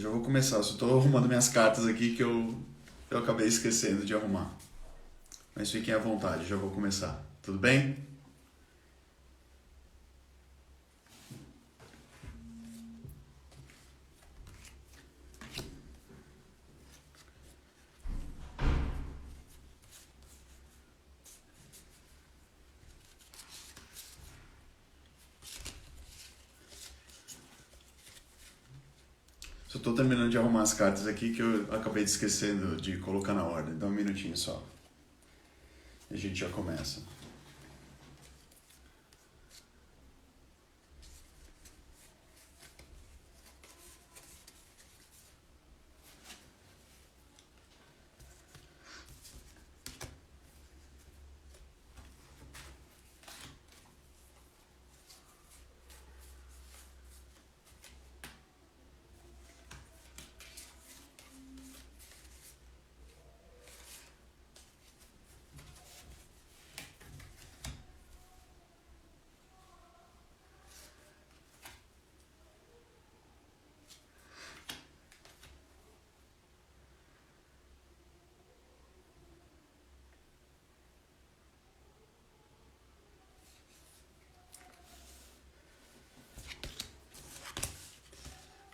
Já vou começar, só estou arrumando minhas cartas aqui que eu acabei esquecendo de arrumar. Mas fiquem à vontade, já vou começar. Tudo bem? Só estou terminando de arrumar as cartas aqui que eu acabei de esquecendo de colocar na ordem. Dá um minutinho só. E a gente já começa.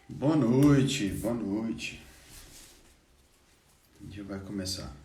Boa noite, boa noite. O dia vai começar.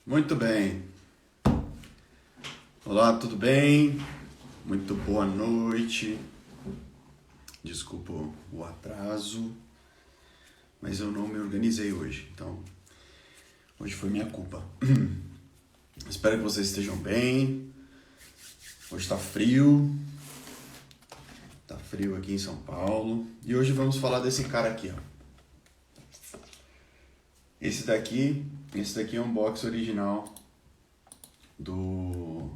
Muito bem. Olá, tudo bem? Muito boa noite. Desculpa o atraso, mas eu não me organizei hoje, então hoje foi minha culpa. Espero que vocês estejam bem. Hoje está frio aqui em São Paulo. E hoje vamos falar desse cara aqui, ó. Esse daqui é um box original do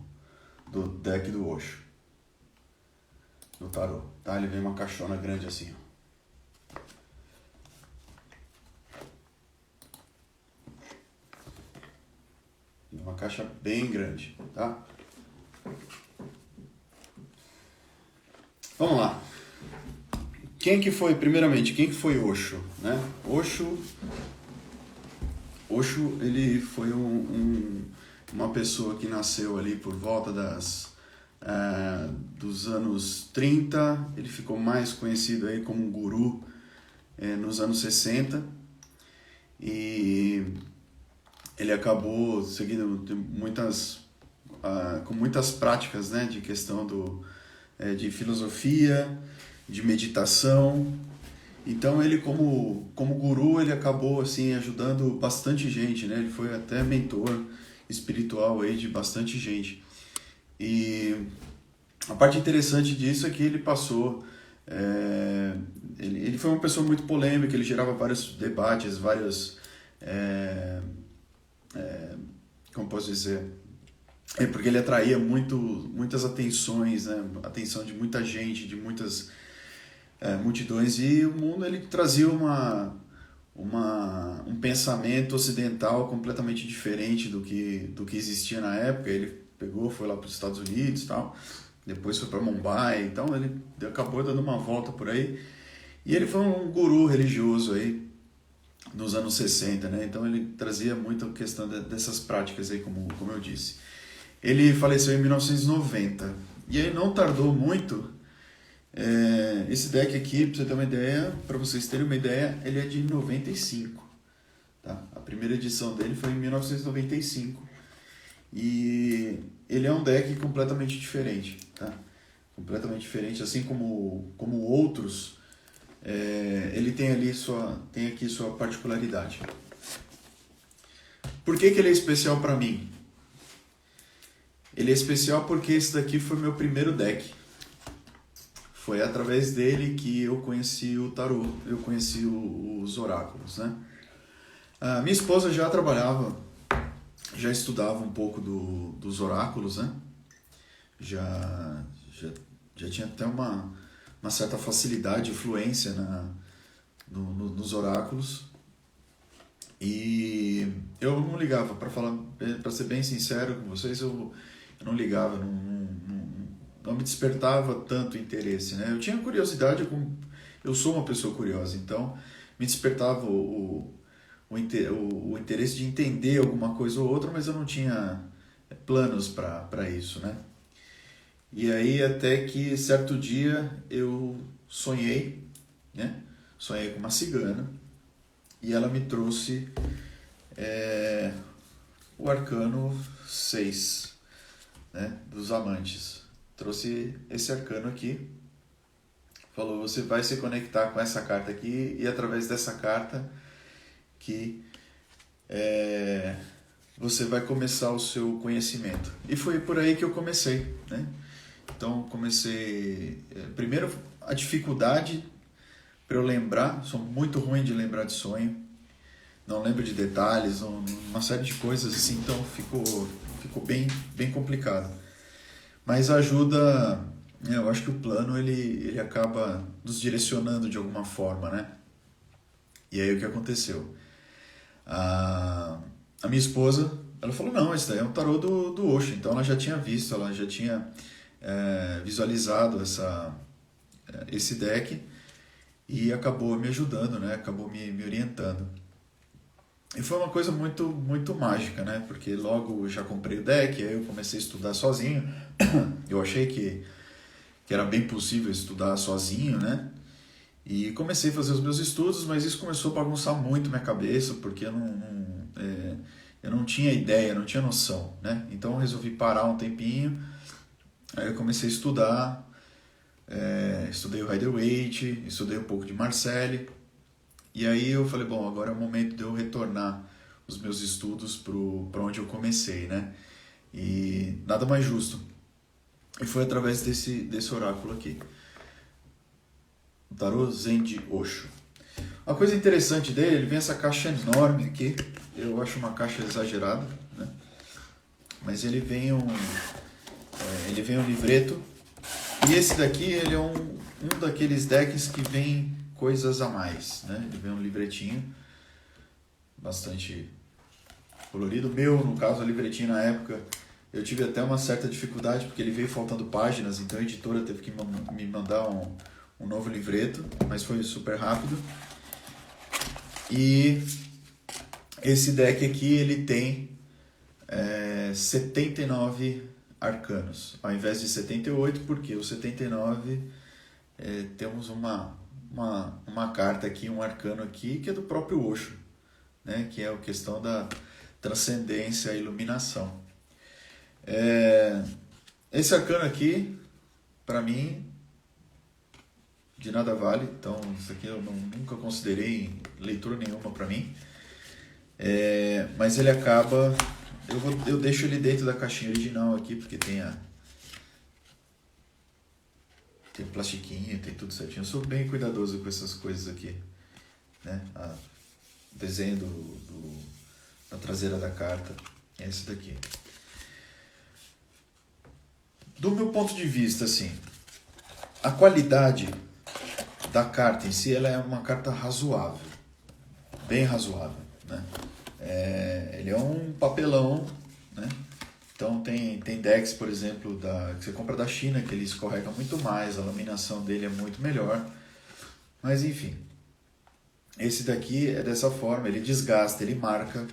deck do Osho, do tarô, tá? Ele vem uma caixona grande assim, ó. Uma caixa bem grande, tá? Vamos lá. Primeiramente, quem que foi Osho, né? Osho, ele foi uma pessoa que nasceu ali por volta dos anos 30, ele ficou mais conhecido aí como guru nos anos 60, e ele acabou seguindo com muitas práticas, né, de questão de filosofia, de meditação. Então ele como guru, ele acabou assim ajudando bastante gente, né? Ele foi até mentor espiritual aí de bastante gente. E a parte interessante disso é que ele passou... ele foi uma pessoa muito polêmica, ele gerava vários debates, como posso dizer... porque ele atraía muitas atenções, né? Atenção de muita gente, de muitas... multidões, e o mundo ele trazia um pensamento ocidental completamente diferente do que existia na época. Ele foi lá para os Estados Unidos e tal, depois foi para Mumbai, então ele acabou dando uma volta por aí, e ele foi um guru religioso aí nos anos 60, né? Então ele trazia muita questão dessas práticas aí, como eu disse. Ele faleceu em 1990, e aí não tardou muito Esse deck aqui, para vocês terem uma ideia, ele é de 95. Tá? A primeira edição dele foi em 1995. E ele é um deck completamente diferente. Tá? Completamente diferente, assim como outros, ele tem aqui sua particularidade. Por que ele é especial para mim? Ele é especial porque esse daqui foi meu primeiro deck. Foi através dele que eu conheci o tarô, eu conheci os oráculos, né? A minha esposa já trabalhava, já estudava um pouco dos oráculos, né? Já tinha até uma certa facilidade, influência nos oráculos. E eu não ligava, para ser bem sincero com vocês, eu não ligava, não me despertava tanto interesse, né? Eu tinha curiosidade, eu sou uma pessoa curiosa, então me despertava o interesse de entender alguma coisa ou outra, mas eu não tinha planos para isso, né? E aí até que certo dia eu sonhei, né? Sonhei com uma cigana e ela me trouxe o arcano 6, né? Dos amantes. Trouxe esse arcano aqui, falou, você vai se conectar com essa carta aqui e através dessa carta que você vai começar o seu conhecimento. E foi por aí que eu comecei, né? Então comecei, primeiro a dificuldade para eu lembrar, sou muito ruim de lembrar de sonho, não lembro de detalhes, uma série de coisas assim, então ficou bem complicado. Mas ajuda, eu acho que o plano ele acaba nos direcionando de alguma forma, né? E aí o que aconteceu? A minha esposa, ela falou, não, esse daí é um tarô do Osho, então ela já tinha visto, ela já tinha visualizado esse deck e acabou me ajudando, né? Acabou me orientando. E foi uma coisa muito, muito mágica, né? Porque logo já comprei o deck, aí eu comecei a estudar sozinho. Eu achei que era bem possível estudar sozinho, né? E comecei a fazer os meus estudos, mas isso começou a bagunçar muito minha cabeça, porque eu não tinha ideia, não tinha noção, né? Então eu resolvi parar um tempinho, aí eu comecei a estudar, estudei o Rider-Waite, estudei um pouco de Marcelli, e aí eu falei, bom, agora é o momento de eu retornar os meus estudos para onde eu comecei, né? E nada mais justo. E foi através desse oráculo aqui. O tarô Zen de Osho. Uma coisa interessante dele, ele vem essa caixa enorme aqui. Eu acho uma caixa exagerada, né? Mas ele vem um livreto. E esse daqui, ele é um daqueles decks que vem coisas a mais, né? Ele vem um livretinho bastante colorido. Meu, no caso, o livretinho na época, eu tive até uma certa dificuldade, porque ele veio faltando páginas, então a editora teve que me mandar um novo livreto, mas foi super rápido. E esse deck aqui, ele tem 79 arcanos, ao invés de 78, porque o 79 temos uma carta aqui, um arcano aqui, que é do próprio Osho, né? Que é a questão da transcendência, a iluminação. Esse arcano aqui, para mim, de nada vale, então isso aqui eu nunca considerei leitura nenhuma para mim, mas ele acaba, eu deixo ele dentro da caixinha original aqui, porque tem plastiquinho, tem tudo certinho. Eu sou bem cuidadoso com essas coisas aqui, né? O desenho da traseira da carta é esse daqui. Do meu ponto de vista, assim, a qualidade da carta em si, ela é uma carta razoável, bem razoável, né? Ele é um papelão, né? Então tem decks, por exemplo, que você compra da China, que ele escorrega muito mais, a laminação dele é muito melhor. Mas enfim, esse daqui é dessa forma, ele desgasta, ele marca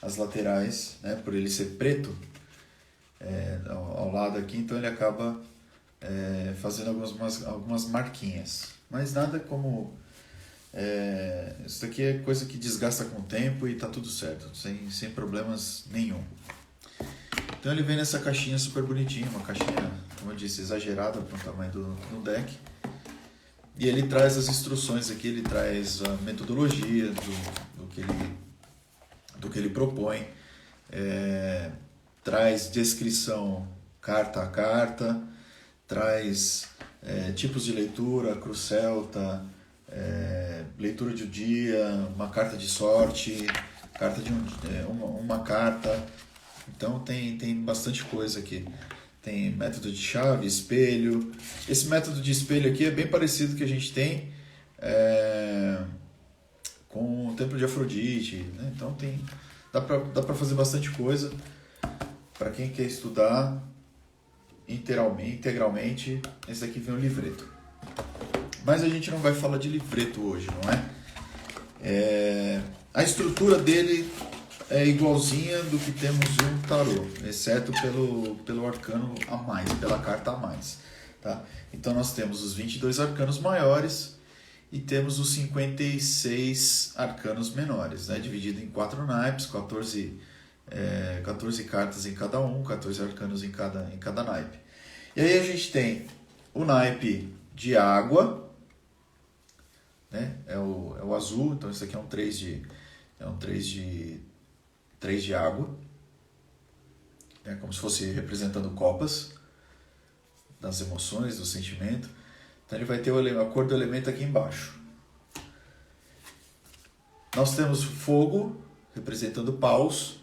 as laterais, né? Por ele ser preto ao lado aqui, então ele acaba fazendo algumas marquinhas. Mas nada como... isso daqui é coisa que desgasta com o tempo e tá tudo certo, sem problemas nenhum. Então ele vem nessa caixinha super bonitinha, uma caixinha, como eu disse, exagerada para o tamanho do deck. E ele traz as instruções aqui, ele traz a metodologia do que ele propõe, traz descrição carta a carta, traz tipos de leitura, cruz celta, leitura de um dia, uma carta de sorte, uma carta. Então tem bastante coisa aqui. Tem método de chave, espelho. Esse método de espelho aqui é bem parecido que a gente tem com o Templo de Afrodite, né? Então dá para fazer bastante coisa. Para quem quer estudar integralmente, esse aqui vem um livreto. Mas a gente não vai falar de livreto hoje, não é? A estrutura dele é igualzinha do que temos no tarô, exceto pelo arcano a mais, pela carta a mais. Tá? Então nós temos os 22 arcanos maiores e temos os 56 arcanos menores, né? Dividido em 4 naipes, 14 cartas em cada um, 14 arcanos em cada naipe. E aí a gente tem o naipe de água, né? É o azul, então isso aqui é um 3 de água, né? Como se fosse representando copas das emoções, do sentimento. Então ele vai ter a cor do elemento aqui embaixo. Nós temos fogo, representando paus.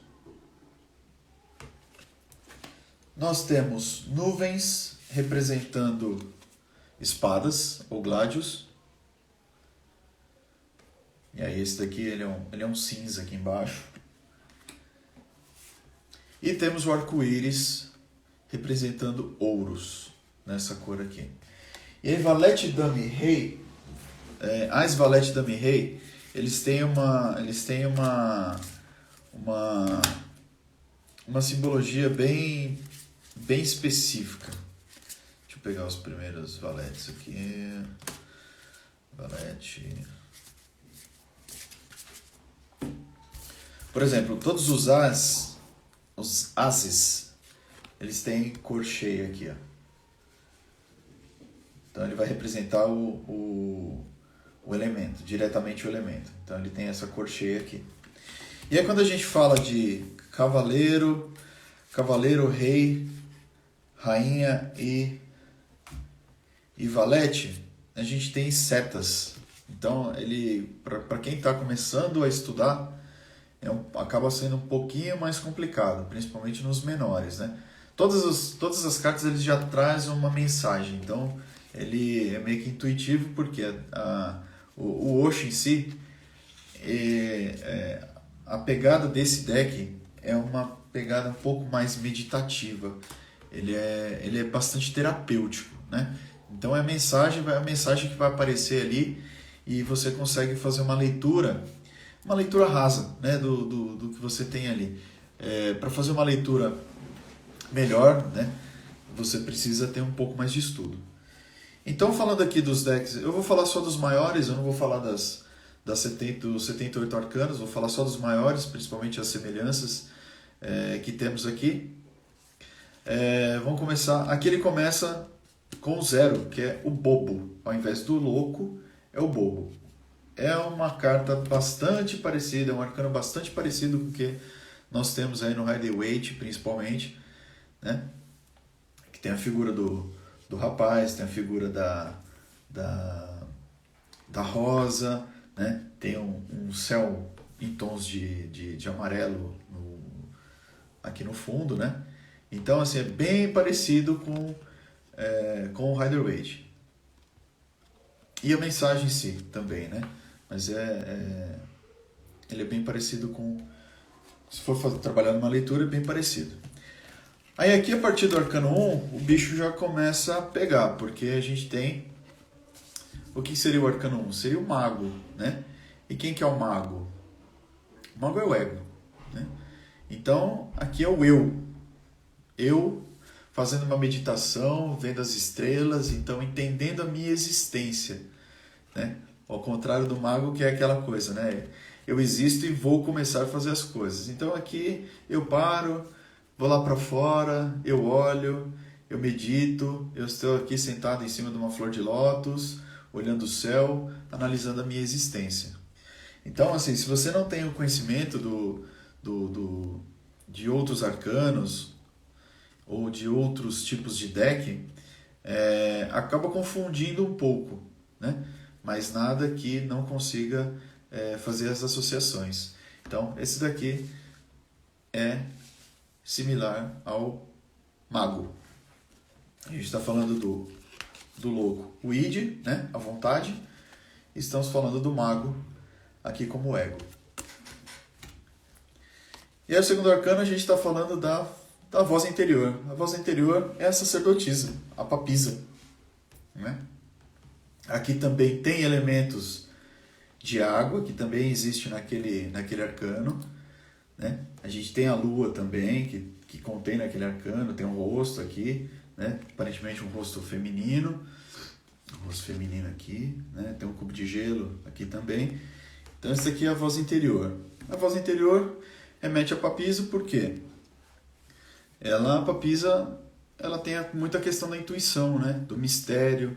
Nós temos nuvens, representando espadas ou gládios. E aí esse daqui ele é um cinza aqui embaixo. E temos o arco-íris representando ouros, nessa cor aqui. E aí valete, dama e rei, as valete, dama e rei, eles têm uma simbologia bem específica. Deixa eu pegar os primeiros valetes aqui. Valete. Por exemplo, todos os ases, eles têm cor cheia aqui, ó. Então ele vai representar o elemento, diretamente o elemento. Então ele tem essa cor cheia aqui. E aí quando a gente fala de cavaleiro, rei, rainha e valete, a gente tem setas. Então ele, para quem está começando a estudar, acaba sendo um pouquinho mais complicado, principalmente nos menores, né? Todas as cartas eles já trazem uma mensagem, então ele é meio que intuitivo, porque o Osho em si, a pegada desse deck é uma pegada um pouco mais meditativa, ele é bastante terapêutico, né? Então a mensagem que vai aparecer ali e você consegue fazer uma leitura rasa, né, do que você tem ali. Para fazer uma leitura melhor, né, você precisa ter um pouco mais de estudo. Então, falando aqui dos decks, eu vou falar só dos maiores, eu não vou falar dos 78 arcanos, vou falar só dos maiores, principalmente as semelhanças que temos aqui. Vamos começar. Aqui ele começa com o 0, que é o bobo. Ao invés do louco, é o bobo. É uma carta bastante parecida, é um arcano bastante parecido com o que nós temos aí no Rider-Waite, principalmente, né? Que tem a figura do rapaz, tem a figura da rosa, né? Tem um céu em tons de amarelo aqui no fundo, né? Então, assim, é bem parecido com o Rider-Waite. E a mensagem em si também, né? Mas ele é bem parecido com... Se for trabalhar numa leitura, é bem parecido. Aí aqui, a partir do arcano 1, o bicho já começa a pegar, porque a gente tem... O que seria o arcano 1? Seria o mago, né? E quem que é o mago? O mago é o ego, né? Então, aqui é o eu. Eu fazendo uma meditação, vendo as estrelas, então entendendo a minha existência, né? Ao contrário do mago, que é aquela coisa, né? Eu existo e vou começar a fazer as coisas. Então aqui eu paro, vou lá para fora, eu olho, eu medito, eu estou aqui sentado em cima de uma flor de lótus, olhando o céu, analisando a minha existência. Então, assim, se você não tem o conhecimento de outros arcanos ou de outros tipos de deck, acaba confundindo um pouco, né? Mas nada que não consiga fazer as associações. Então, esse daqui é similar ao mago. A gente está falando do louco, o id, né? A vontade. Estamos falando do mago aqui como ego. E aí, o segundo arcano, a gente está falando da voz interior. A voz interior é a sacerdotisa, a papisa, né? Aqui também tem elementos de água, que também existe naquele arcano, né? A gente tem a lua também, que contém naquele arcano, tem um rosto aqui, né? Aparentemente um rosto feminino aqui, né? Tem um cubo de gelo aqui também. Então essa aqui é a voz interior. A voz interior remete a papisa porque a papisa ela tem muita questão da intuição, né? Do mistério,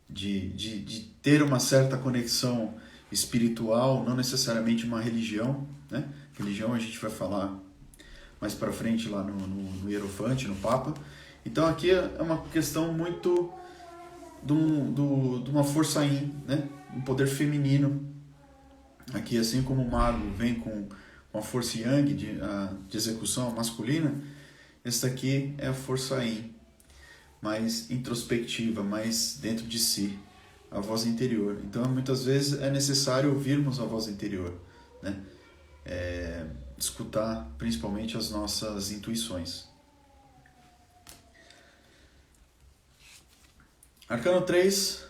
de ter uma certa conexão espiritual, não necessariamente uma religião, né? Religião a gente vai falar mais para frente lá no Hierofante, no Papa. Então aqui é uma questão muito de uma força yin, né? Um poder feminino. Aqui, assim como o mago vem com a força yang de execução masculina, essa aqui é a força yin, mais introspectiva, mais dentro de si, a voz interior. Então, muitas vezes é necessário ouvirmos a voz interior, né? Escutar principalmente as nossas intuições. Arcano 3,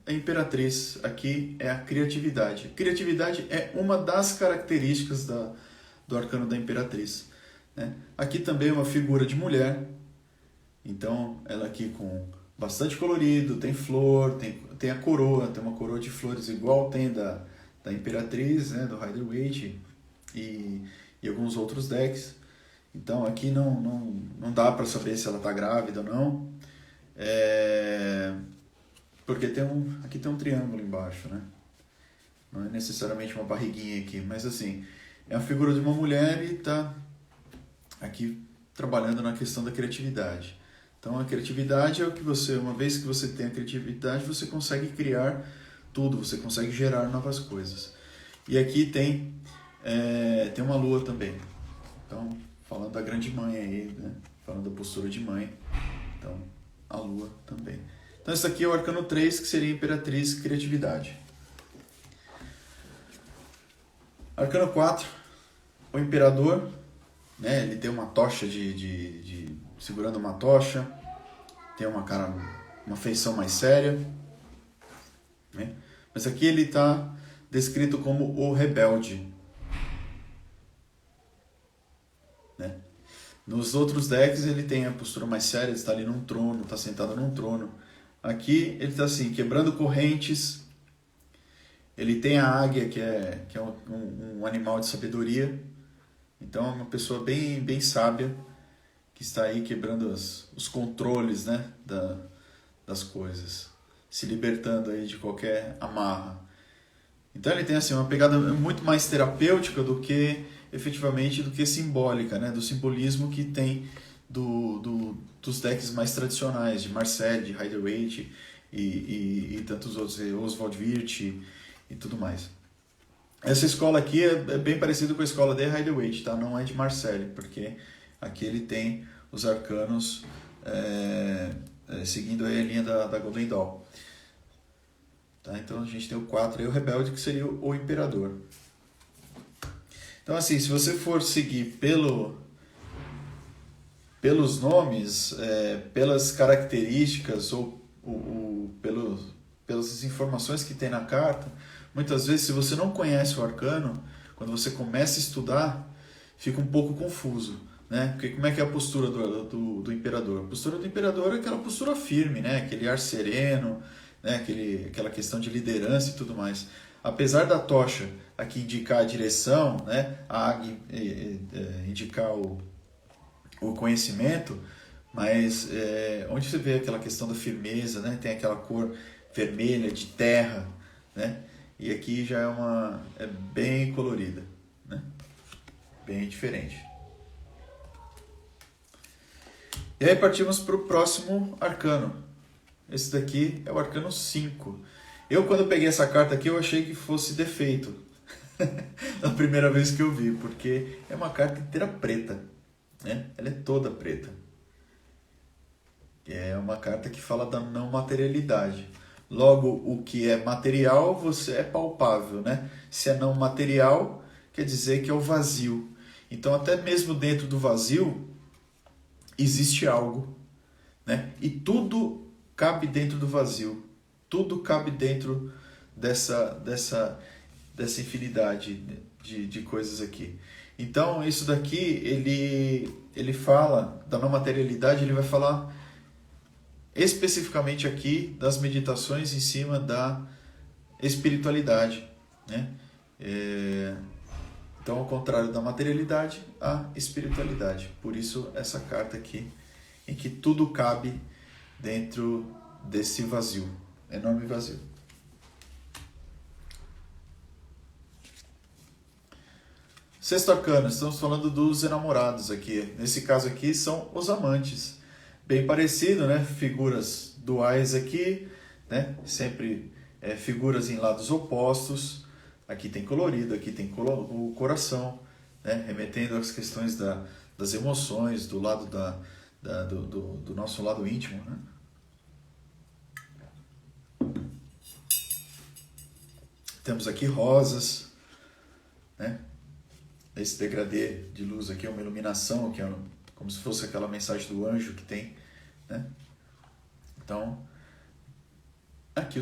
a Imperatriz. Aqui é a criatividade. Criatividade é uma das características do arcano da Imperatriz, né? Aqui também é uma figura de mulher. Então, ela aqui com bastante colorido, tem flor, tem a coroa, tem uma coroa de flores igual tem da Imperatriz, né, do Rider-Waite e alguns outros decks. Então, aqui não dá para saber se ela está grávida ou não, porque aqui tem um triângulo embaixo, né? Não é necessariamente uma barriguinha aqui, mas assim, é a figura de uma mulher e está aqui trabalhando na questão da criatividade. Então a criatividade é o que uma vez que você tem a criatividade, você consegue criar tudo, você consegue gerar novas coisas. E aqui tem uma lua também. Então, falando da grande mãe aí, né? Falando da postura de mãe. Então, a lua também. Então esse aqui é o arcano 3, que seria Imperatriz, criatividade. Arcano 4, o Imperador, né? Ele tem uma tocha segurando uma tocha, tem uma feição mais séria, né? Mas aqui ele está descrito como o rebelde, né? Nos outros decks ele tem a postura mais séria, ele está ali num trono, está sentado num trono. Aqui ele está assim, quebrando correntes. Ele tem a águia, que é um animal de sabedoria. Então é uma pessoa bem, bem sábia, que está aí quebrando os controles, né, das coisas, se libertando aí de qualquer amarra. Então ele tem assim, uma pegada muito mais terapêutica do que efetivamente do que simbólica, né, do simbolismo que tem dos decks mais tradicionais, de Marcel, de Rider-Waite e tantos outros, Oswald Wirth e tudo mais. Essa escola aqui é bem parecida com a escola de Rider-Waite, tá? Não é de Marcel, porque aqui ele tem os arcanos seguindo aí a linha da Golden Dawn. Tá? Então a gente tem o 4 aí, o Rebelde, que seria o Imperador. Então assim, se você for seguir pelos nomes, pelas características ou pelas informações que tem na carta, muitas vezes, se você não conhece o arcano, quando você começa a estudar, fica um pouco confuso, né? Porque como é que é a postura do imperador? A postura do imperador é aquela postura firme, né? Aquele ar sereno, né? Aquela questão de liderança e tudo mais. Apesar da tocha aqui indicar a direção, né? A águia indicar o conhecimento, mas onde você vê aquela questão da firmeza, né? Tem aquela cor vermelha de terra, né? E aqui já é bem colorida, né? Bem diferente. E aí partimos para o próximo arcano. Esse daqui é o arcano 5. Eu, quando peguei essa carta aqui, eu achei que fosse defeito. Na primeira vez que eu vi, porque é uma carta inteira preta, né? Ela é toda preta. É uma carta que fala da não materialidade. Logo, o que é material, você é palpável, né? Se é não material, quer dizer que é o vazio. Então, até mesmo dentro do vazio, existe algo, né? E tudo cabe dentro do vazio. Tudo cabe dentro dessa infinidade de coisas aqui. Então, isso daqui, ele fala da não materialidade, ele vai falar especificamente aqui das meditações em cima da espiritualidade, né? Então, ao contrário da materialidade, a espiritualidade. Por isso, essa carta aqui, em que tudo cabe dentro desse vazio, enorme vazio. Sexto arcano, estamos falando dos enamorados aqui. Nesse caso aqui, são os amantes. Bem parecido, né? Figuras duais aqui, né? Sempre figuras em lados opostos. Aqui tem colorido, aqui tem o coração, né? Remetendo às questões das emoções, do lado do nosso lado íntimo, né? Temos aqui rosas, né? Esse degradê de luz aqui é uma iluminação, que é como se fosse aquela mensagem do anjo que tem, né? Então, aqui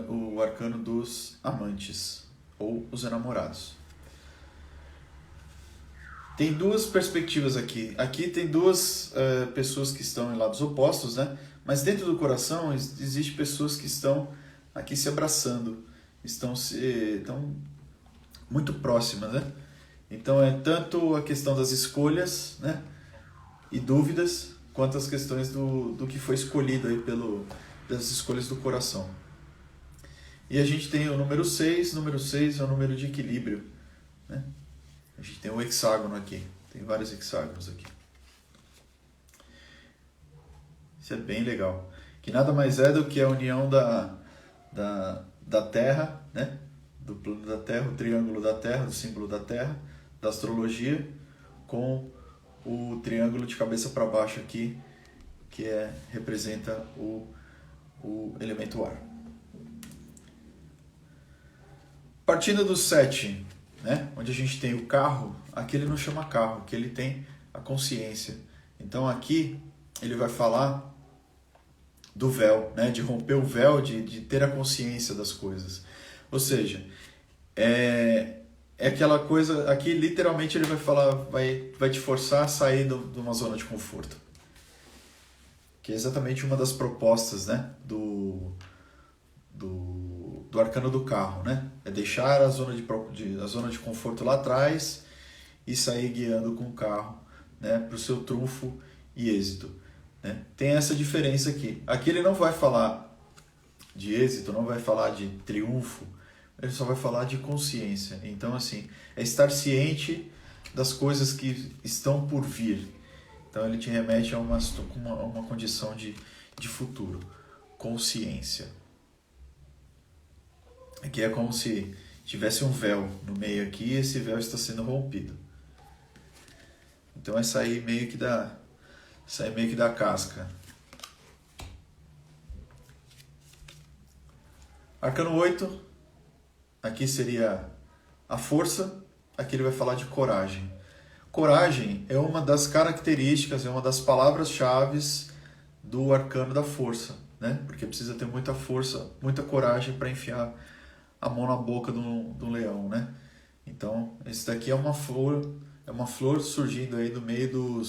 o arcano dos amantes, ou os enamorados. Tem duas perspectivas aqui. Aqui tem duas pessoas que estão em lados opostos, né? Mas dentro do coração existem pessoas que estão aqui se abraçando, estão muito próximas, né? Então é tanto a questão das escolhas, né, e dúvidas, quanto as questões do que foi escolhido aí das escolhas do coração. E a gente tem o número 6, número 6 é o número de equilíbrio, né? A gente tem o hexágono aqui, tem vários hexágonos aqui. Isso é bem legal. Que nada mais é do que a união da Terra, né? Do plano da Terra, o triângulo da Terra, o símbolo da Terra, da astrologia, com o triângulo de cabeça para baixo aqui, que representa o elemento ar. Partindo do 7, né, onde a gente tem o carro, aqui ele não chama carro, aqui ele tem a consciência. Então aqui ele vai falar do véu, né, de romper o véu, de ter a consciência das coisas. Ou seja, é aquela coisa, aqui literalmente ele vai falar, vai te forçar a sair de uma zona de conforto. Que é exatamente uma das propostas, né, do arcano do carro, né? É deixar a zona de conforto lá atrás e sair guiando com o carro, né, para o seu trunfo e êxito, né? Tem essa diferença aqui. Aqui ele não vai falar de êxito, não vai falar de triunfo, ele só vai falar de consciência. Então, assim, é estar ciente das coisas que estão por vir. Então, ele te remete a uma condição de futuro. Consciência. Aqui é como se tivesse um véu no meio aqui e esse véu está sendo rompido. Então, é sair meio que da casca. Arcano 8. Aqui seria a força, aqui ele vai falar de coragem. Coragem é uma das características, é uma das palavras-chave do arcano da força, né? Porque precisa ter muita força, muita coragem para enfiar a mão na boca do leão, né? Então, esse daqui é uma flor, é uma flor surgindo aí no meio do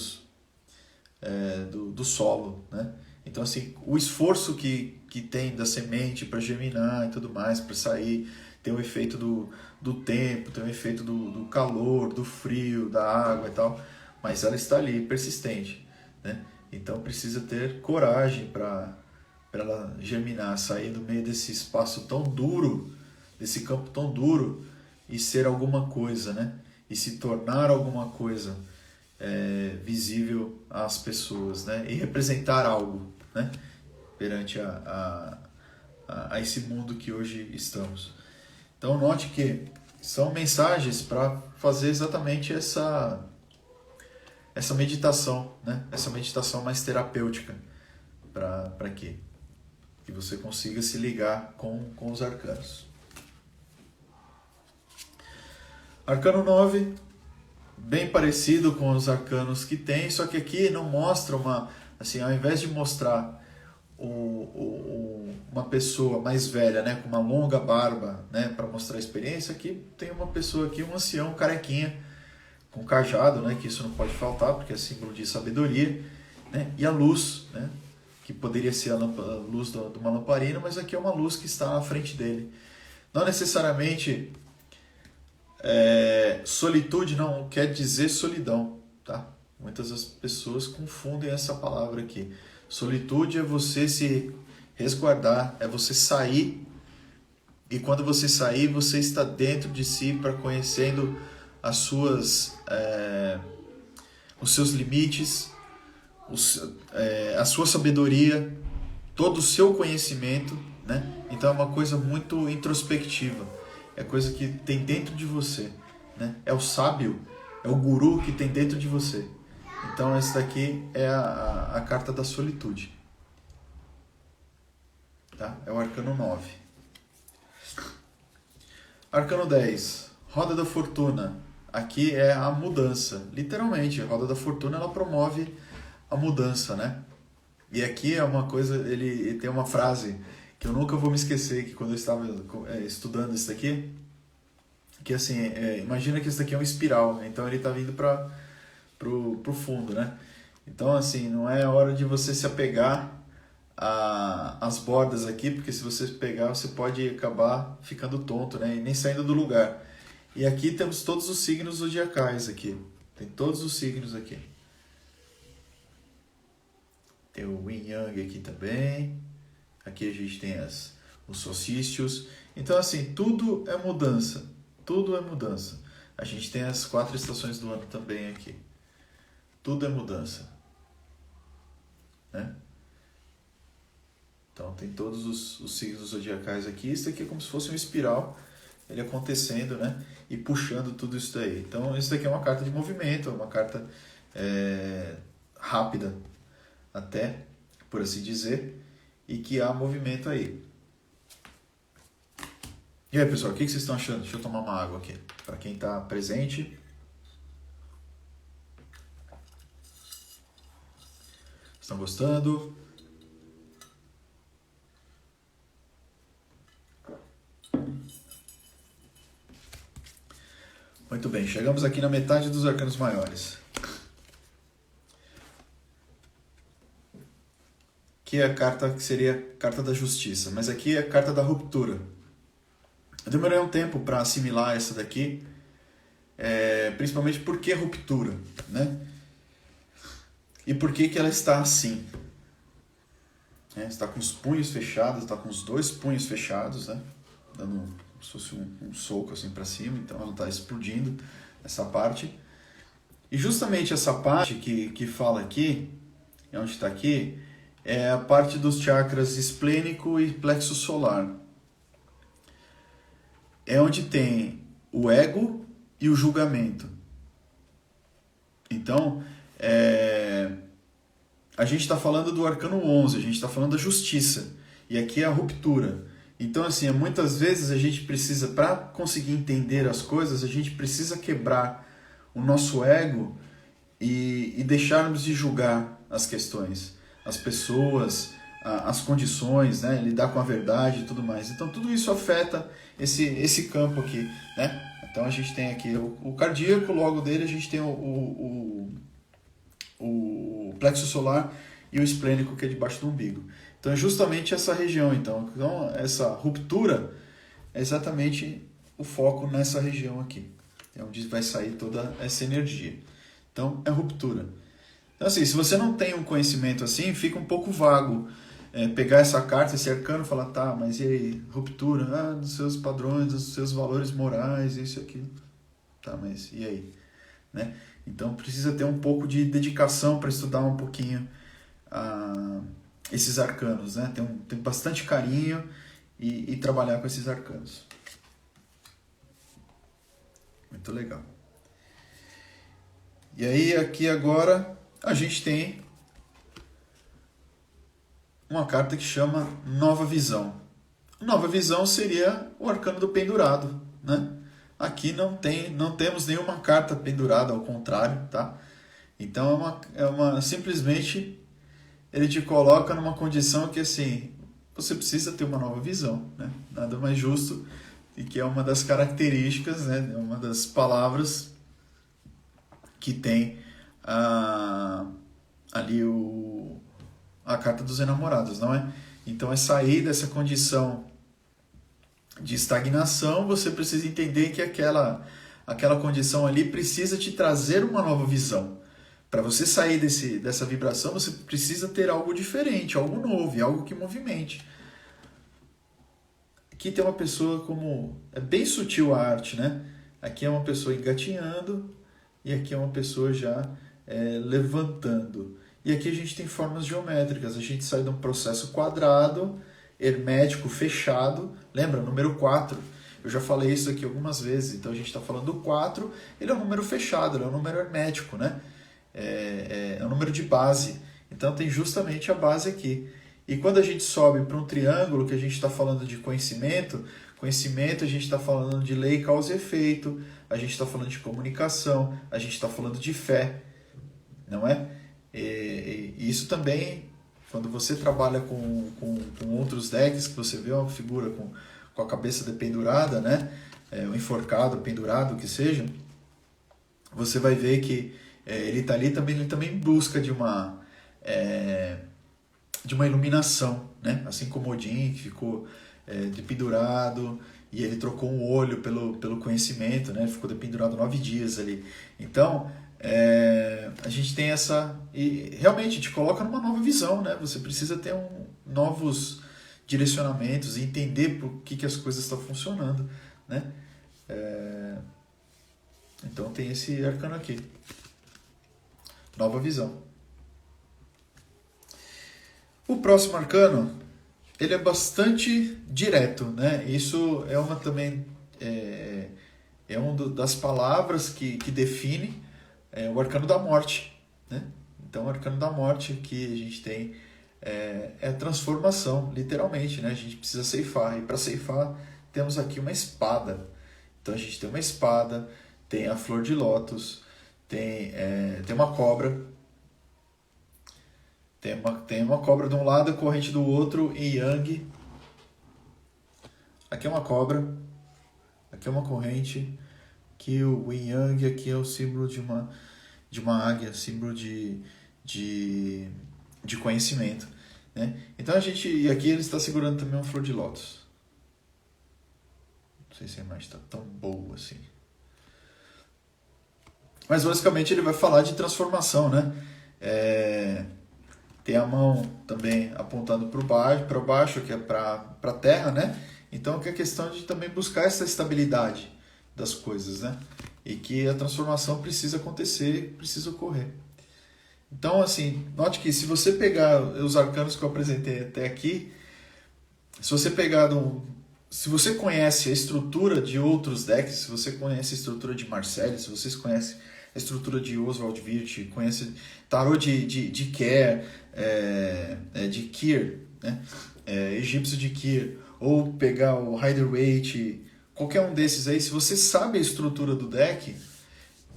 solo, né? Então, assim, o esforço que tem da semente para germinar e tudo mais, para sair, tem o efeito do tempo, tem o efeito do calor, do frio, da água e tal, mas ela está ali, persistente, né? Então, precisa ter coragem para ela germinar, sair do meio desse espaço tão duro, desse campo tão duro, e ser alguma coisa, né? E se tornar alguma coisa visível às pessoas, né? E representar algo, né? Perante a esse mundo que hoje estamos. Então note que são mensagens para fazer exatamente essa meditação, né? Essa meditação mais terapêutica, para quê? Que você consiga se ligar com os arcanos. Arcano 9, bem parecido com os arcanos que tem, só que aqui não mostra assim, ao invés de mostrar uma pessoa mais velha, né, com uma longa barba, né, para mostrar a experiência, aqui tem uma pessoa aqui, um ancião, carequinha, com cajado, né, que isso não pode faltar, porque é símbolo de sabedoria, né, e a luz, né, que poderia ser a luz de uma lamparina, mas aqui é uma luz que está à frente dele. Não necessariamente solitude não quer dizer solidão, tá? Muitas das pessoas confundem essa palavra aqui. Solitude é você se resguardar, é você sair, e quando você sair, você está dentro de si, para conhecendo os seus limites, a sua sabedoria, todo o seu conhecimento, né? Então é uma coisa muito introspectiva, é coisa que tem dentro de você, né? É o sábio, é o guru que tem dentro de você. Então essa daqui é a carta da solitude, tá? É o arcano 9. Arcano 10, roda da fortuna. Aqui é a mudança, literalmente. A roda da fortuna, ela promove a mudança, né? E aqui é uma coisa, ele tem uma frase que eu nunca vou me esquecer, que quando eu estava estudando isso daqui, que assim, imagina que isso daqui é uma espiral, então ele está vindo para pro fundo, né? Então, assim, não é hora de você se apegar às bordas aqui, porque se você pegar, você pode acabar ficando tonto, né? E nem saindo do lugar. E aqui temos todos os signos zodiacais aqui. Tem todos os signos aqui. Tem o Yin Yang aqui também. Aqui a gente tem os solstícios. Então, assim, tudo é mudança. Tudo é mudança. A gente tem as 4 estações do ano também aqui. Tudo é mudança, né? Então tem todos os signos zodiacais aqui. Isso aqui é como se fosse uma espiral, ele acontecendo, né? E puxando tudo isso daí. Então isso daqui é uma carta de movimento, é uma carta rápida, até, por assim dizer, e que há movimento aí. E aí, pessoal, o que vocês estão achando? Deixa eu tomar uma água aqui, para quem está presente. Estão gostando? Muito bem, chegamos aqui na metade dos arcanos maiores. Que é a carta que seria a carta da justiça, mas aqui é a carta da ruptura. Eu demorei um tempo para assimilar essa daqui, principalmente porque é ruptura, né? E por que ela está assim? Está com os punhos fechados, está com os 2 punhos fechados, né? Dando como se fosse um soco assim para cima, então ela está explodindo essa parte. E justamente essa parte que fala aqui, onde está aqui, é a parte dos chakras esplênico e plexo solar. É onde tem o ego e o julgamento. Então, a gente está falando do arcano 11, a gente está falando da justiça. E aqui é a ruptura. Então, assim, muitas vezes a gente precisa, para conseguir entender as coisas, a gente precisa quebrar o nosso ego e deixarmos de julgar as questões, as pessoas, as condições, né? Lidar com a verdade e tudo mais. Então tudo isso afeta esse campo aqui, né? Então a gente tem aqui o cardíaco, logo dele a gente tem o plexo solar e o esplênico, que é debaixo do umbigo. Então é justamente essa região. Então essa ruptura é exatamente o foco nessa região aqui. É onde vai sair toda essa energia. Então é ruptura. Então assim, se você não tem um conhecimento assim, fica um pouco vago. Pegar essa carta, esse arcano e falar, tá, mas e aí, ruptura, dos seus padrões, dos seus valores morais, isso e aquilo. Tá, mas e aí? Né? Então precisa ter um pouco de dedicação para estudar um pouquinho esses arcanos, né? Tem bastante carinho e trabalhar com esses arcanos. Muito legal. E aí aqui agora a gente tem uma carta que chama Nova Visão. Nova Visão seria o arcano do pendurado, né? Aqui não temos nenhuma carta pendurada, ao contrário, tá? Então simplesmente ele te coloca numa condição que assim, você precisa ter uma nova visão, né? Nada mais justo, e que é uma das características, né? Uma das palavras que tem ali a carta dos enamorados, não é? Então é sair dessa condição de estagnação. Você precisa entender que aquela condição ali precisa te trazer uma nova visão. Para você sair dessa vibração, você precisa ter algo diferente, algo novo, algo que movimente. Aqui tem uma pessoa é bem sutil a arte, né? Aqui é uma pessoa engatinhando e aqui é uma pessoa já levantando. E aqui a gente tem formas geométricas. A gente sai de um processo quadrado, hermético, fechado. Lembra? Número 4. Eu já falei isso aqui algumas vezes. Então a gente está falando do 4. Ele é um número fechado, ele é um número hermético, né? É um número de base. Então tem justamente a base aqui. E quando a gente sobe para um triângulo, que a gente está falando de conhecimento, a gente está falando de lei, causa e efeito, a gente está falando de comunicação, a gente está falando de fé, não é? E isso também, quando você trabalha com outros decks, que você vê uma figura com a cabeça dependurada, né? O enforcado, pendurado, que seja, você vai ver que ele está ali também, ele também busca de uma iluminação, né? Assim como Odin, que ficou dependurado, e ele trocou um olho pelo conhecimento, né? Ele ficou dependurado 9 dias ali. Então, a gente tem e realmente te coloca numa nova visão, né? Você precisa ter novos direcionamentos e entender por que as coisas estão funcionando, né? Então tem esse arcano aqui, nova visão. O próximo arcano, ele é bastante direto, né? Isso é uma das palavras que define o arcano da morte, né? Então o arcano da morte que a gente tem é transformação, literalmente, né? A gente precisa ceifar, e para ceifar temos aqui uma espada. Então a gente tem uma espada, tem a flor de lótus, tem uma cobra, tem uma cobra de um lado, a corrente do outro, em Yang. Aqui é uma cobra, aqui é uma corrente, aqui o Yin Yang, aqui é o símbolo de uma águia, símbolo de conhecimento, né? Então e aqui ele está segurando também uma flor de lótus. Não sei se a imagem está tão boa assim. Mas basicamente ele vai falar de transformação, né? Tem a mão também apontando para baixo, que é para a terra, né? Então que é questão de também buscar essa estabilidade das coisas, né? E que a transformação precisa acontecer, precisa ocorrer. Então, assim, note que se você pegar os arcanos que eu apresentei até aqui, se você conhece a estrutura de outros decks, se você conhece a estrutura de Marcellus, se vocês conhecem a estrutura de Oswald Wirth, conhece tarô de Kerr, de Kir, né? Egípcio de Kir, ou pegar o Rider-Waite, qualquer um desses aí, se você sabe a estrutura do deck,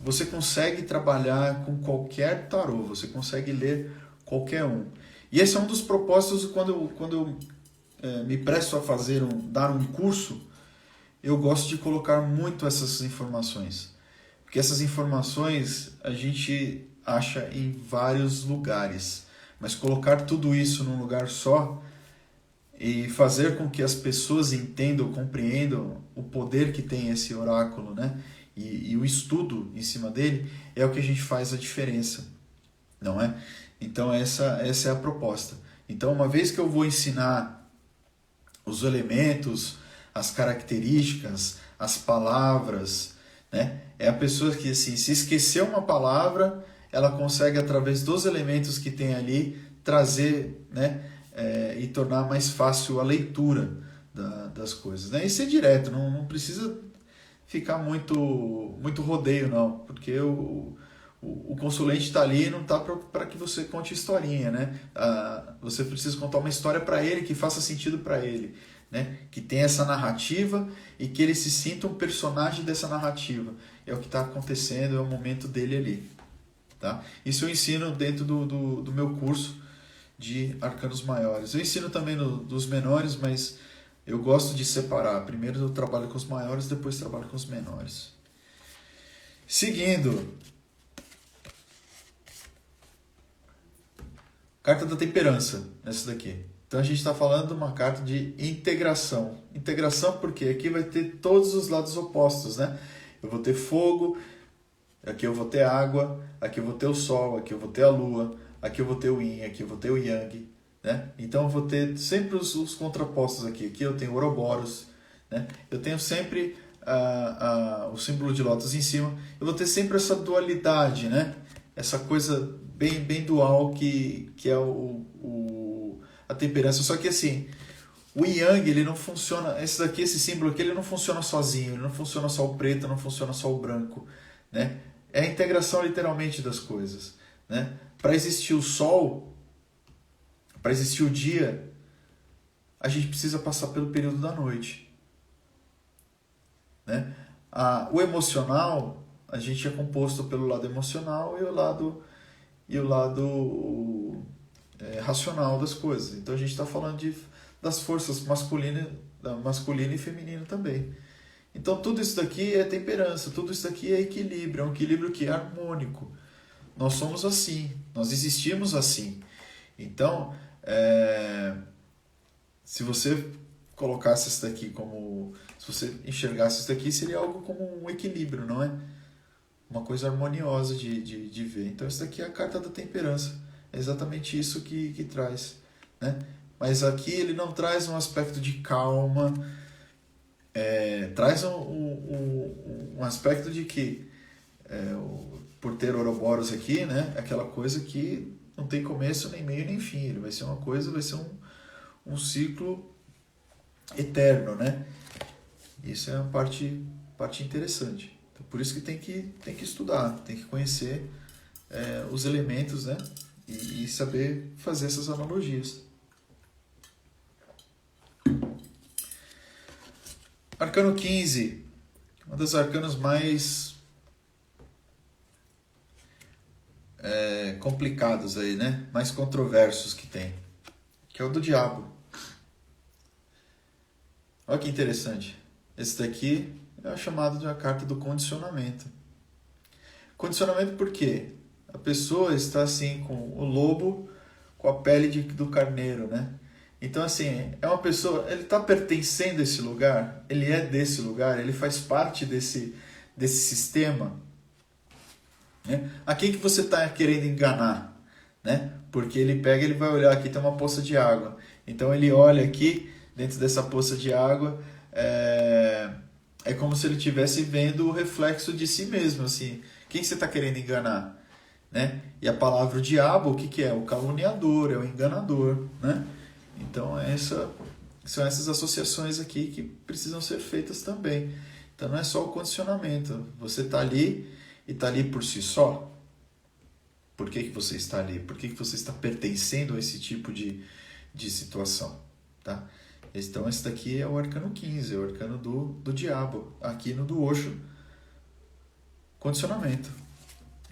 você consegue trabalhar com qualquer tarô, você consegue ler qualquer um. E esse é um dos propósitos quando eu me presto a dar um curso, eu gosto de colocar muito essas informações. Porque essas informações a gente acha em vários lugares. Mas colocar tudo isso num lugar só e fazer com que as pessoas entendam, compreendam o poder que tem esse oráculo, né? E o estudo em cima dele é o que a gente faz a diferença, não é? Então essa é a proposta. Então, uma vez que eu vou ensinar os elementos, as características, as palavras, né? É a pessoa que, assim, se esquecer uma palavra, ela consegue, através dos elementos que tem ali, trazer, né? E tornar mais fácil a leitura das coisas, né? E ser direto, não precisa ficar muito rodeio, não, porque o consulente está ali não está para que você conte historinha, né? Você precisa contar uma história para ele que faça sentido para ele, né? Que tenha essa narrativa e que ele se sinta um personagem dessa narrativa. É o que está acontecendo, é o momento dele ali. Tá? Isso eu ensino dentro do meu curso de arcanos maiores. Eu ensino também dos menores, mas eu gosto de separar. Primeiro eu trabalho com os maiores, depois trabalho com os menores. Seguindo, carta da temperança, essa daqui. Então a gente está falando de uma carta de integração. Integração porque aqui vai ter todos os lados opostos, né? Eu vou ter fogo, aqui eu vou ter água, aqui eu vou ter o sol, aqui eu vou ter a lua, aqui eu vou ter o yin, aqui eu vou ter o yang, né? Então eu vou ter sempre os contrapostos aqui. Aqui eu tenho o Ouroboros, né? Eu tenho sempre o símbolo de lótus em cima. Eu vou ter sempre essa dualidade, né? Essa coisa bem dual que é a temperança. Só que assim, o yang, ele não funciona, esse símbolo aqui, ele não funciona sozinho, ele não funciona só o preto, não funciona só o branco, né? É a integração literalmente das coisas, né? Para existir o sol, para existir o dia, a gente precisa passar pelo período da noite, né? O emocional, a gente é composto pelo lado emocional e o lado racional das coisas. Então a gente está falando das forças masculina e feminina também. Então tudo isso daqui é temperança, tudo isso daqui é equilíbrio, é um equilíbrio que é harmônico. Nós somos assim, nós existimos assim. Então, se você colocasse isso daqui como... Se você enxergasse isso daqui, seria algo como um equilíbrio, não é? Uma coisa harmoniosa de ver. Então isso daqui é a carta da temperança. É exatamente isso que traz, né? Mas aqui ele não traz um aspecto de calma, traz um aspecto de que, por ter Ouroboros aqui, né? Aquela coisa que não tem começo, nem meio, nem fim. Ele vai ser uma coisa, vai ser um ciclo eterno, né? Isso é uma parte interessante. Então, por isso que tem que estudar, tem que conhecer os elementos, né? E saber fazer essas analogias. Arcano 15, uma das arcanos mais complicados aí, né? Mais controversos que tem, que é o do diabo. Olha que interessante. Esse daqui é chamado de uma carta do condicionamento. Condicionamento por quê? A pessoa está assim com o lobo com a pele do carneiro, né? Então assim, é uma pessoa, ele está pertencendo a esse lugar, ele é desse lugar, ele faz parte desse sistema, né? A quem que você está querendo enganar, né? Porque ele vai olhar, aqui tem uma poça de água, então ele olha aqui dentro dessa poça de água, é como se ele estivesse vendo o reflexo de si mesmo, assim. Quem você está querendo enganar, né? E a palavra o diabo, o que é? O caluniador, é o enganador, né? Então são essas associações aqui que precisam ser feitas também. Então não é só o condicionamento. Você está ali e está ali por si só. Por que você está ali? Por que você está pertencendo a esse tipo de situação? Tá? Então esse daqui é o arcano 15, é o arcano do diabo. Aqui no do Osho, condicionamento.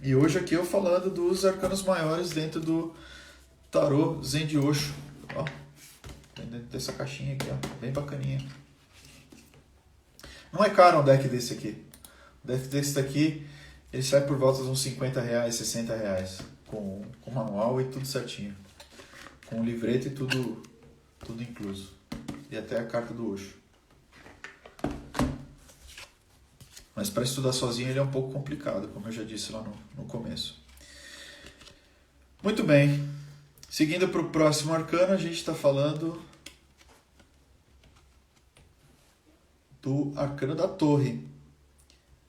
E hoje aqui eu falando dos arcanos maiores dentro Tarô Zen de Osho. Ó, tem dentro dessa caixinha aqui, ó, bem bacaninha. Não é caro um deck desse aqui. O deck desse daqui, ele sai por volta de uns R$50, R$60. Com manual e tudo certinho. Com livreto e tudo incluso. E até a carta do Osho. Mas para estudar sozinho ele é um pouco complicado, como eu já disse lá no começo. Muito bem. Seguindo para o próximo arcano, a gente está falando do arcano da torre.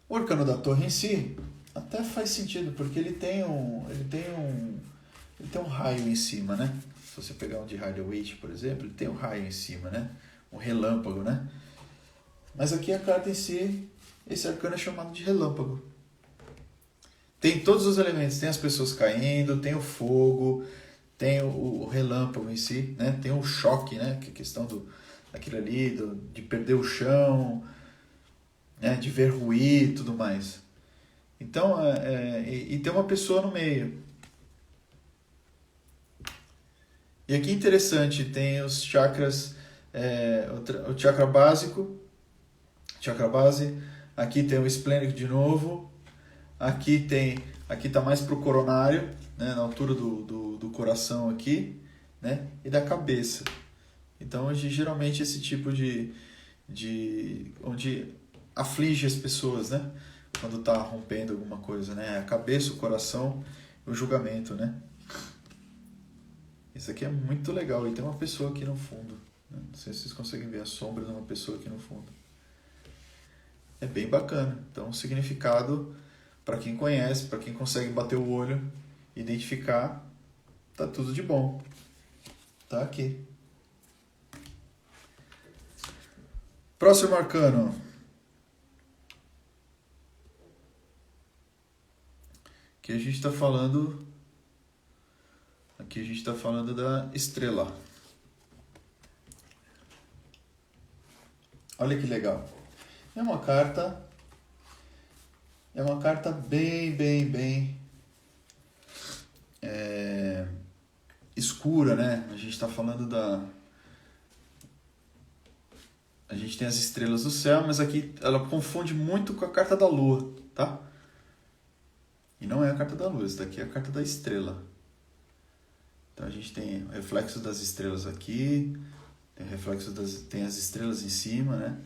O arcano da torre em si até faz sentido, porque ele tem um raio em cima, né? Se você pegar um de Rider-Waite, por exemplo, ele tem um raio em cima, né? Um relâmpago, né? Mas aqui a carta em si, esse arcano é chamado de relâmpago. Tem todos os elementos, tem as pessoas caindo, tem o fogo, tem o relâmpago em si, né? Tem o choque, né? Que é a questão daquilo ali, de perder o chão, né? De ver ruir e tudo mais. Então, e tem uma pessoa no meio. E aqui interessante, tem os chakras, o chakra básico, chakra base, aqui tem o esplênico de novo, aqui tá mais pro coronário, né, na altura do coração aqui, né, e da cabeça. Então, geralmente esse tipo de onde aflige as pessoas, né, quando tá rompendo alguma coisa, né, a cabeça, o coração, o julgamento, né. Isso aqui é muito legal. E tem uma pessoa aqui no fundo. Né? Não sei se vocês conseguem ver a sombra de uma pessoa aqui no fundo. É bem bacana. Então, o significado, para quem conhece, para quem consegue bater o olho, identificar, tá tudo de bom. Tá aqui. Próximo arcano. Aqui a gente está falando da estrela. Olha que legal. É uma carta bem escura, né? A gente está falando a gente tem as estrelas do céu, mas aqui ela confunde muito com a carta da lua, tá? E não é a carta da lua, essa daqui é a carta da estrela. Então a gente tem o reflexo das estrelas aqui, tem as estrelas em cima, né?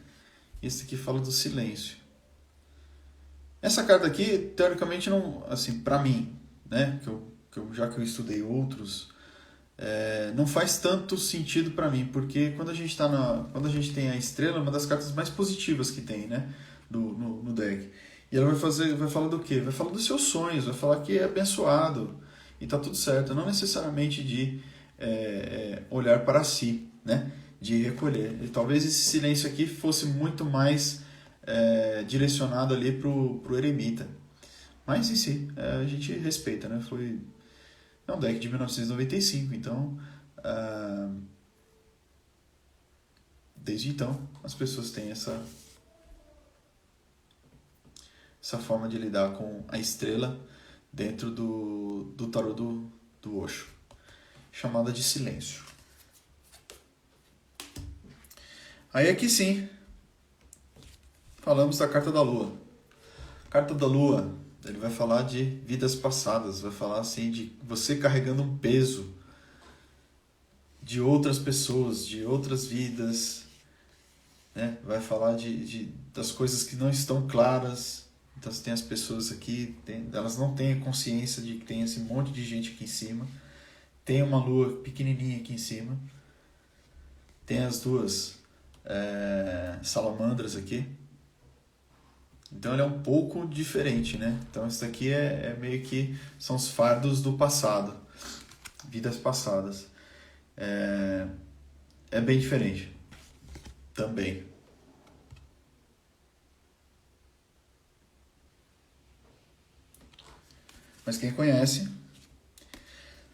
Esse aqui fala do silêncio. Essa carta aqui, teoricamente, não, assim, para mim, né? Já que eu estudei outros, não faz tanto sentido para mim, porque quando a gente tem a estrela, é uma das cartas mais positivas que tem, né? No deck. E ela vai falar do quê? Vai falar dos seus sonhos, vai falar que é abençoado. E tá tudo certo, não necessariamente de olhar para si, né? De recolher. E talvez esse silêncio aqui fosse muito mais direcionado ali pro eremita. Mas em si, a gente respeita, né? É um deck de 1995, então desde então as pessoas têm essa forma de lidar com a estrela dentro do tarô do Osho, chamada de silêncio. Aí aqui sim, falamos da carta da lua. Carta da lua, ele vai falar de vidas passadas, vai falar assim de você carregando um peso de outras pessoas, de outras vidas, né? Vai falar das coisas que não estão claras. Então, você tem as pessoas aqui, elas não têm a consciência de que tem esse monte de gente aqui em cima. Tem uma lua pequenininha aqui em cima. Tem as duas salamandras aqui. Então, ele é um pouco diferente, né? Então, isso daqui é meio que são os fardos do passado. Vidas passadas. É bem diferente. Também. Mas quem conhece,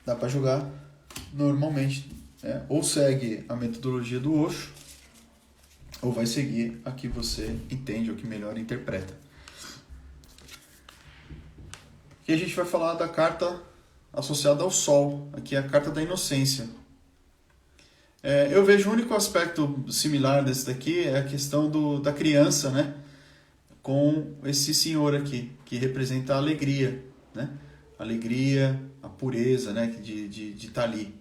dá para jogar normalmente. Ou segue a metodologia do Osho, ou vai seguir a que você entende, ou que melhor interpreta. E a gente vai falar da carta associada ao Sol. Aqui é a carta da inocência. Eu vejo o único aspecto similar desse daqui é a questão da criança, né? Com esse senhor aqui, que representa a alegria, né? A alegria, a pureza, né? De estar ali.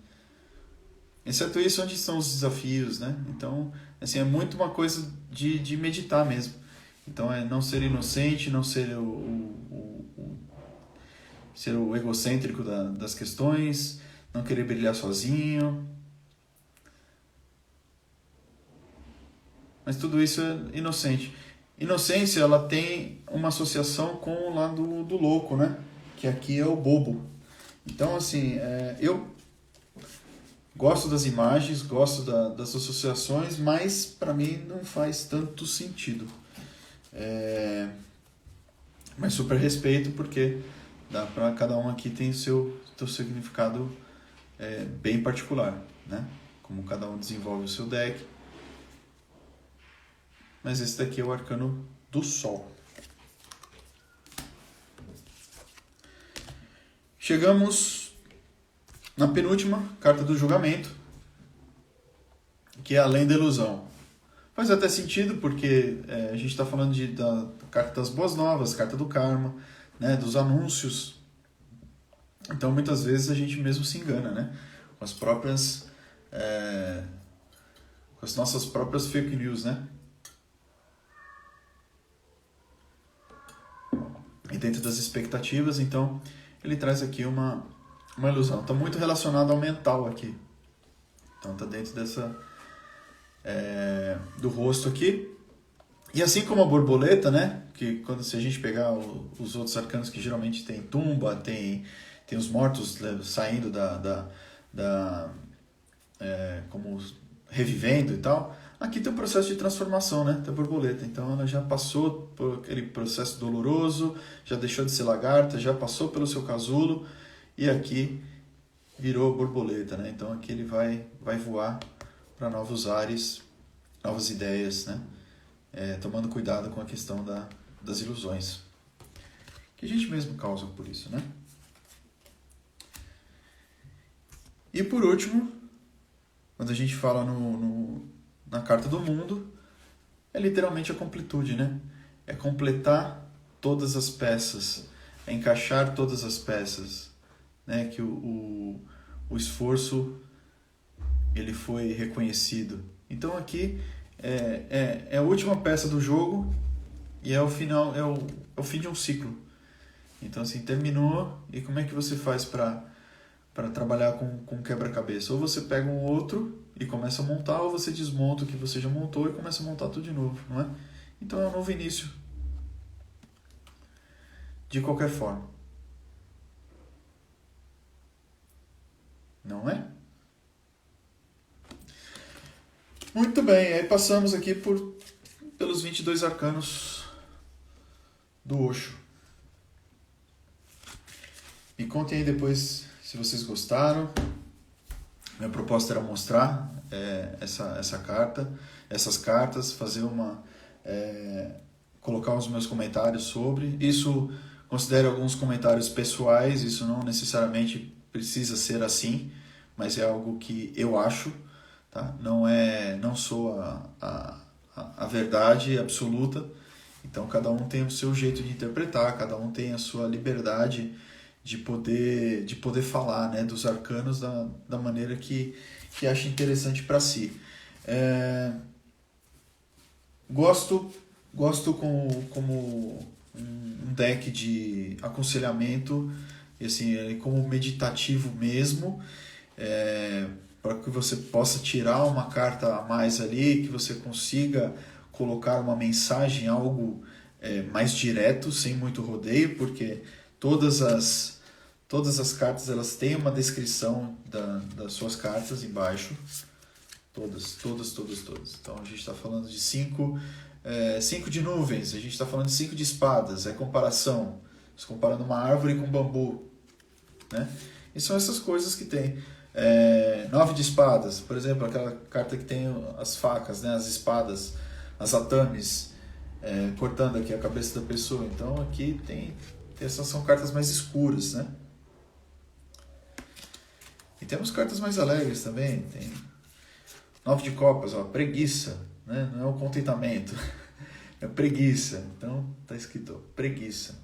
Exceto isso, onde estão os desafios, né? Então, assim, é muito uma coisa de meditar mesmo. Então, é não ser inocente, não ser ser o egocêntrico das questões, não querer brilhar sozinho. Mas tudo isso é inocente. Inocência, ela tem uma associação com o lado do louco, né? Que aqui é o bobo. Então, assim, eu gosto das imagens, gosto das associações, mas para mim não faz tanto sentido. Mas super respeito, porque dá para cada um aqui tem o seu significado bem particular, né? Como cada um desenvolve o seu deck. Mas esse daqui é o arcano do Sol. Chegamos na penúltima carta do julgamento, que é além da ilusão. Faz até sentido, porque a gente está falando da carta das boas novas, carta do karma, né, dos anúncios. Então, muitas vezes a gente mesmo se engana, né, com as próprias, com as nossas próprias fake news, né. E dentro das expectativas, então, ele traz aqui uma ilusão. Está muito relacionado ao mental aqui. Então, está dentro do rosto aqui. E assim como a borboleta, né? Que se a gente pegar os outros arcanos que geralmente tem tumba, tem os mortos saindo como revivendo e tal. Aqui tem um processo de transformação, né? Da borboleta. Então ela já passou por aquele processo doloroso, já deixou de ser lagarta, já passou pelo seu casulo e aqui virou borboleta, né? Então aqui ele vai voar para novos ares, novas ideias, né? Tomando cuidado com a questão das ilusões, que a gente mesmo causa por isso, né? E por último, quando a gente fala na carta do mundo, é literalmente a completude, né? É completar todas as peças, é encaixar todas as peças, né? Que o esforço ele foi reconhecido. Então aqui é a última peça do jogo e é o final, é o fim de um ciclo. Então assim, terminou, e como é que você faz para trabalhar com quebra-cabeça? Ou você pega um outro e começa a montar, ou você desmonta o que você já montou e começa a montar tudo de novo, não é? Então é um novo início. De qualquer forma. Não é? Muito bem, aí passamos aqui pelos 22 arcanos do Osho. Me contem aí depois se vocês gostaram. Minha proposta era mostrar essas cartas, fazer colocar os meus comentários sobre. Isso considero alguns comentários pessoais, isso não necessariamente precisa ser assim, mas é algo que eu acho, tá? Não sou a verdade absoluta, então cada um tem o seu jeito de interpretar, cada um tem a sua liberdade de poder falar, né, dos arcanos da maneira que acha interessante para si. Gosto como um deck de aconselhamento, e assim, como meditativo mesmo, para que você possa tirar uma carta a mais ali, que você consiga colocar uma mensagem, algo mais direto, sem muito rodeio, porque todas as cartas elas têm uma descrição das suas cartas embaixo. Todas. Então a gente está falando de 5 de nuvens, a gente está falando de 5 de espadas, comparação. Você comparando uma árvore com um bambu, né? E são essas coisas que tem. 9 de espadas, por exemplo, aquela carta que tem as facas, né? As espadas, as atames, cortando aqui a cabeça da pessoa. Então aqui tem essas são cartas mais escuras, né? E temos cartas mais alegres também. Tem 9 de copas, ó, preguiça, né? Não é o contentamento, é preguiça. Então tá escrito preguiça.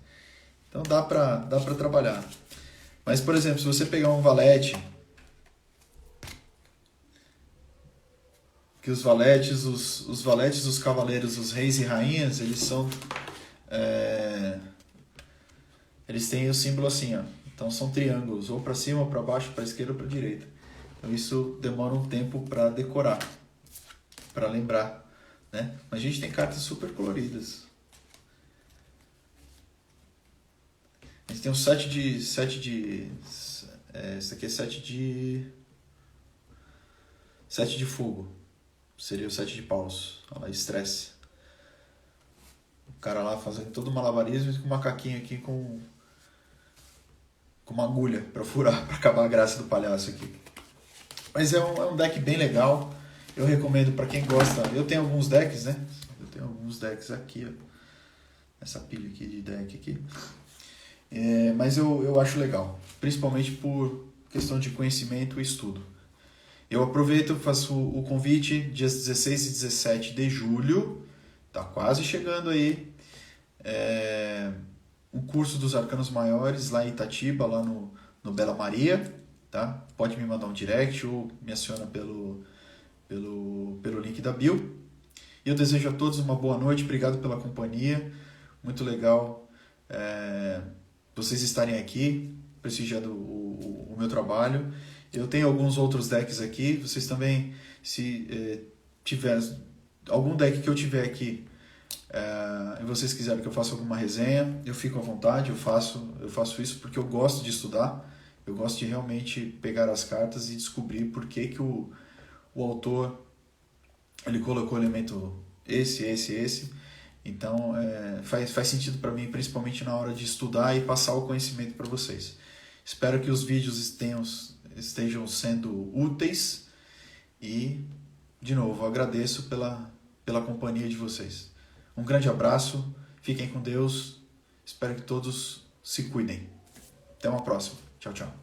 Então dá pra trabalhar. Mas, por exemplo, se você pegar um valete, que os valetes, os cavaleiros, os reis e rainhas, eles são... eles têm o símbolo assim, ó. Então são triângulos, ou para cima, ou para baixo, para esquerda ou para direita. Então isso demora um tempo para decorar, para lembrar, né? Mas a gente tem cartas super coloridas. A gente tem um esse aqui é 7 de fogo. Seria o 7 de paus. Olha lá, estresse. O cara lá fazendo todo o malabarismo e com o macaquinho aqui com uma agulha para furar, para acabar a graça do palhaço aqui. Mas é um deck bem legal. Eu recomendo para quem gosta. Eu tenho alguns decks, né? Eu tenho alguns decks aqui, ó. Essa pilha aqui de deck aqui. Mas eu acho legal. Principalmente por questão de conhecimento e estudo. Eu aproveito e faço o convite dias 16 e 17 de julho. Tá quase chegando aí. Um curso dos Arcanos Maiores lá em Itatiba, lá no Bela Maria, tá? Pode me mandar um direct ou me aciona pelo link da bio. E eu desejo a todos uma boa noite, obrigado pela companhia, muito legal vocês estarem aqui, prestigiando o meu trabalho. Eu tenho alguns outros decks aqui, vocês também, se tiver algum deck que eu tiver aqui, e vocês quiserem que eu faça alguma resenha, eu fico à vontade, eu faço isso porque eu gosto de estudar, eu gosto de realmente pegar as cartas e descobrir por que o autor ele colocou o elemento esse. Então faz sentido para mim, principalmente na hora de estudar e passar o conhecimento para vocês. Espero que os vídeos estejam sendo úteis e, de novo, agradeço pela companhia de vocês. Um grande abraço, fiquem com Deus, espero que todos se cuidem. Até uma próxima. Tchau, tchau.